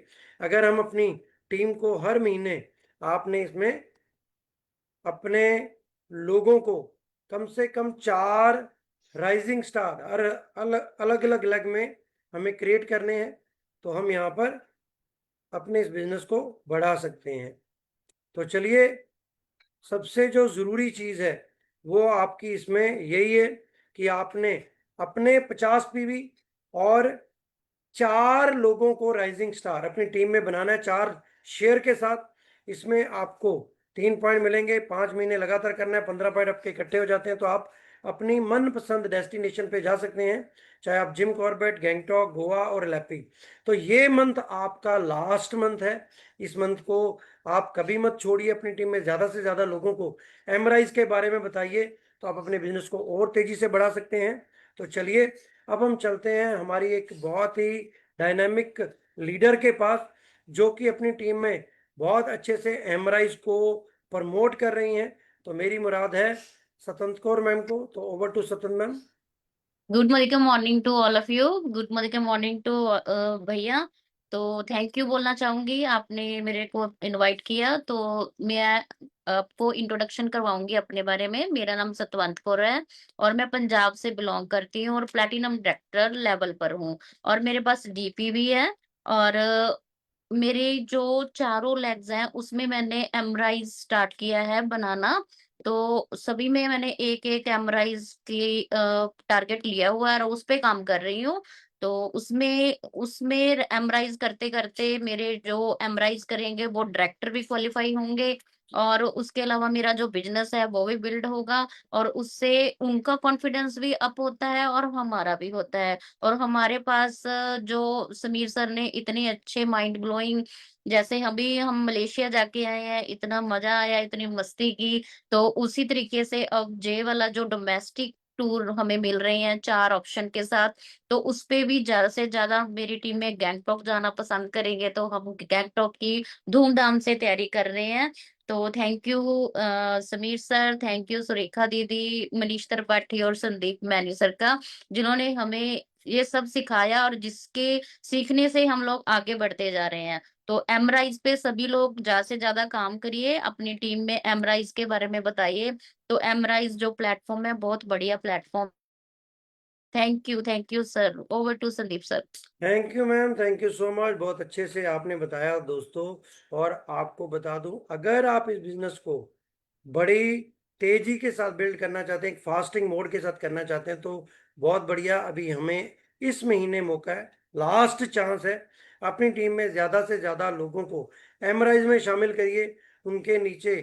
अगर हम अपनी टीम को हर महीने, आपने इसमें अपने लोगों को कम से कम 4 राइजिंग स्टार और अलग अलग लेग में हमें क्रिएट करने हैं, तो हम यहाँ पर अपने इस बिजनेस को बढ़ा सकते हैं। तो चलिए, सबसे जो ज़रूरी चीज़ है वो आपकी इसमें यही है कि आपने अपने 50 पीवी और 4 लोगों को राइजिंग स्टार अपनी टीम में बनाना है, 4 शेयर के साथ। इसमें आपको 3 पॉइंट मिलेंगे, 5 महीने लगातार करना है, 15 पॉइंट आपके इकट्ठे हो जाते हैं तो आप अपनी मनपसंद डेस्टिनेशन पे जा सकते हैं, चाहे आप जिम कॉर्बेट, गैंगटॉक, गोवा और लैपी। तो ये मंथ आपका लास्ट मंथ है। इस मंथ को आप कभी मत छोड़िए, अपनी टीम में ज़्यादा से ज़्यादा लोगों को एमराइज के बारे में बताइए, तो आप अपने बिजनेस को और तेज़ी से बढ़ा सकते हैं। तो चलिए अब हम चलते हैं हमारी एक बहुत ही डायनामिक लीडर के पास, जो कि अपनी टीम में बहुत अच्छे से एमराइज को प्रमोट कर रही हैं। तो मेरी मुराद है स्वतंत्र कौर मैम को। तो over to Swatantra ma'am.
Good morning to all of you. Good morning to भैया। तो थैंक यू बोलना चाहूंगी, आपने मेरे को इनवाइट किया। तो मैं आपको इंट्रोडक्शन करवाऊंगी अपने बारे में। मेरा नाम सतवंत कौर है और मैं पंजाब से बिलोंग करती हूँ और प्लेटिनम डायरेक्टर लेवल पर हूँ। और मेरे पास डीपी भी है। और मेरे जो चारों लेग्स हैं उसमें मैंने एमराइज स्टार्ट किया है बनाना। तो सभी में मैंने एक एक एमराइज की टारगेट लिया हुआ है और उस पे काम कर रही हूँ। तो उसमें उसमें एमराइज करते करते मेरे जो एमराइज करेंगे वो डायरेक्टर भी क्वालिफाई होंगे। और उसके अलावा मेरा जो बिजनेस है वो भी बिल्ड होगा। और उससे उनका कॉन्फिडेंस भी अप होता है और हमारा भी होता है। और हमारे पास जो समीर सर ने इतने अच्छे माइंड ब्लोइंग, जैसे अभी हम मलेशिया जाके आए हैं, इतना मजा आया, इतनी मस्ती की। तो उसी तरीके से अब जे वाला जो डोमेस्टिक टूर हमें मिल रहे हैं 4 ऑप्शन के साथ, तो उस पे भी ज्यादा से ज्यादा मेरी टीम में गैंगटॉक जाना पसंद करेंगे। तो हम गैंगटॉक की धूमधाम से तैयारी कर रहे हैं। तो thank you Sameer sir, thank you Surekha दीदी, मनीष त्रिपाठी और संदीप मैनी सर का, जिन्होंने हमें ये सब सिखाया और जिसके सीखने से हम लोग आगे बढ़ते जा रहे हैं। तो एमराइज पे सभी लोग ज्यादा से ज्यादा काम करिए, अपनी टीम में एमराइज के बारे में बताइए। तो एमराइज जो प्लेटफॉर्म है बहुत बढ़िया platform. Thank you sir. Over to Sandeep sir.
Thank you ma'am, thank you so much. बहुत अच्छे से आपने बताया दोस्तों। और आपको बता दूं, अगर आप इस बिजनेस को बड़ी तेजी के साथ बिल्ड करना चाहते हैं, एक फास्टिंग मोड के साथ करना चाहते हैं, तो बहुत बढ़िया। अभी हमें इस महीने मौका है, लास्ट चांस है। अपनी टीम में ज़्यादा से ज़्यादा लोगों को एमराइज में शामिल करिए। उनके नीचे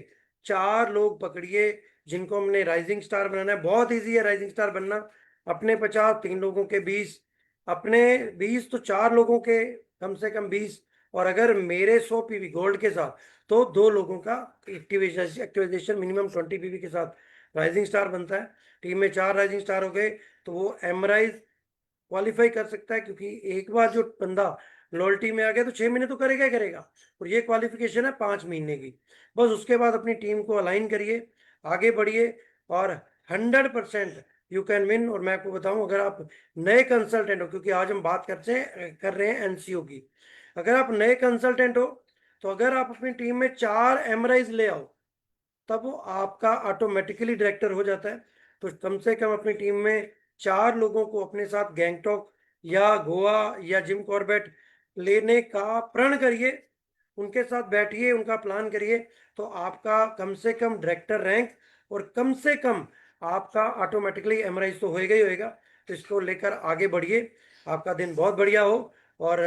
4 लोग पकड़िए जिनको हमने राइजिंग स्टार बनाना है। बहुत ईजी है राइजिंग स्टार बनना। अपने 50, 3 लोगों के 20, अपने 20 तो 4 लोगों के कम से कम 20, और अगर मेरे 100 पीवी गोल्ड के साथ तो 2 लोगों का एक्टिवाइजेशन मिनिमम 20 पीवी के साथ राइजिंग स्टार बनता है। टीम में 4 राइजिंग स्टार हो गए तो वो एमराइज क्वालिफाई कर सकता है, क्योंकि एक बार जो बंदा लॉयल्टी में आ गया तो 6 महीने तो करेगा ही करेगा। और ये क्वालिफिकेशन है 5 महीने की। बस उसके बाद अपनी टीम को अलाइन करिए, आगे बढ़िए, और 100% यू कैन विन। और मैं आपको बताऊं, अगर आप नए कंसल्टेंट हो, क्योंकि आज हम बात कर रहे हैं एनसीओ की, अगर आप नए कंसल्टेंट हो तो अगर आप अपनी टीम में 4 एमराइज ले आओ, तब वो आपका ऑटोमेटिकली डायरेक्टर हो जाता है। तो कम से कम अपनी टीम में 4 लोगों को अपने साथ गैंगटॉक या गोवा या जिम कॉर्बेट लेने का प्रण करिए। उनके साथ बैठिए, उनका प्लान करिए, तो आपका कम से कम डायरेक्टर रैंक और कम से कम आपका ऑटोमेटिकली एमराइज तो होएगा ही होएगा। तो इसको लेकर आगे बढ़िए। आपका दिन बहुत बढ़िया हो। और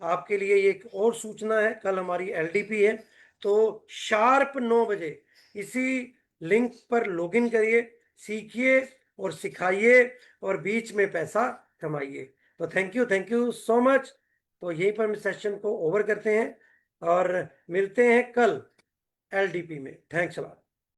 आपके लिए एक और सूचना है, कल हमारी एलडीपी है, तो शार्प 9 बजे इसी लिंक पर लॉगिन करिए, सीखिए और सिखाइए और बीच में पैसा कमाइए। तो थैंक यू सो मच। तो यहीं पर हम सेशन को ओवर करते हैं और मिलते हैं कल एलडीपी में। Thanks a lot.